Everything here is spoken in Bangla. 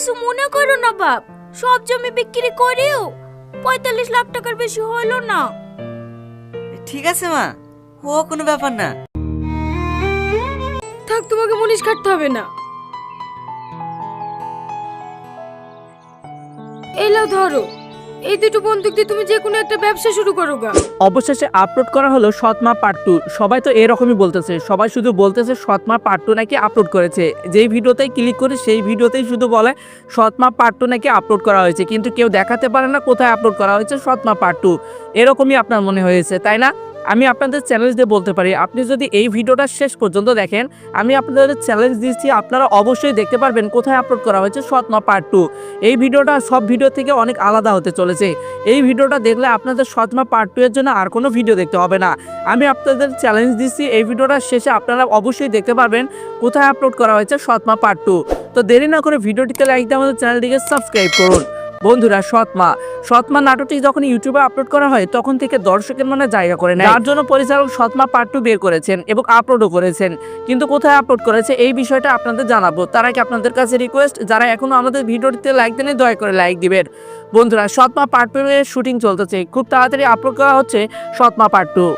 কিছু মনে করো না বাপ, সব জমি বিক্রি করেও 45 লাখ টাকার বেশি হলো না। ঠিক আছে মা, ও কোনো ব্যাপার না। থাক, তোমাকে মুনিশ কাটতে হবে না। এই লাও ধরো, এই দুটো বন্দুক দিয়ে তুমি যে কোনো একটা ব্যবসা শুরু করো গা। অবশেষে আপলোড করা হলো সৎমা পার্ট 2। সবাই তো এরকমই বলতেছে, সবাই শুধু বলতেছে সৎমা পার্ট 2 নাকি আপলোড করেছে। যেই ভিডিওতেই ক্লিক করি সেই ভিডিওতেই শুধু বলে সৎমা পার্ট 2 নাকি আপলোড করা হয়েছে, কিন্তু কেউ দেখাতে পারে না কোথায় আপলোড করা হয়েছে সৎমা পার্ট 2। এরকমই আপনার মনে হয়েছে তাই না? আমি আপনাদের চ্যালেঞ্জ দিয়ে বলতে পারি, আপনি যদি এই ভিডিওটা শেষ পর্যন্ত দেখেন, আমি আপনাদের চ্যালেঞ্জ দিচ্ছি, আপনারা অবশ্যই দেখতে পারবেন কোথায় আপলোড করা হয়েছে সৎমা পার্ট 2। এই ভিডিওটা সব ভিডিও থেকে অনেক আলাদা হতে চলেছে। এই ভিডিওটা দেখলে আপনাদের সৎমা পার্ট 2 এর জন্য আর কোনো ভিডিও দেখতে হবে না। আমি আপনাদের চ্যালেঞ্জ দিচ্ছি, এই ভিডিওটার শেষে আপনারা অবশ্যই দেখতে পারবেন কোথায় আপলোড করা হয়েছে সৎমা পার্ট 2। তো দেরি না করে ভিডিওটিতে লাইক দিয়ে আমাদের চ্যানেলটিকে সাবস্ক্রাইব করুন। বন্ধুরা, সৎমা নাটকটি যখন ইউটিউবে আপলোড করা হয় তখন থেকে দর্শকের মনে জায়গা করে নেয়। তার জন্য পরিচালক সৎমা পার্ট 2 বের করেছেন এবং আপলোডও করেছেন, কিন্তু কোথায় আপলোড করেছে এই বিষয়টা আপনাদের জানাবো। তার আগে আপনাদের কাছে রিকোয়েস্ট, যারা এখনো আমাদের ভিডিওটিতে লাইক দেননি দয়া করে লাইক দিবেন। বন্ধুরা, সৎমা পার্ট 2 এর শুটিং চলতেছে, খুব তাড়াতাড়ি আপলোড করা হচ্ছে সৎমা পার্ট 2।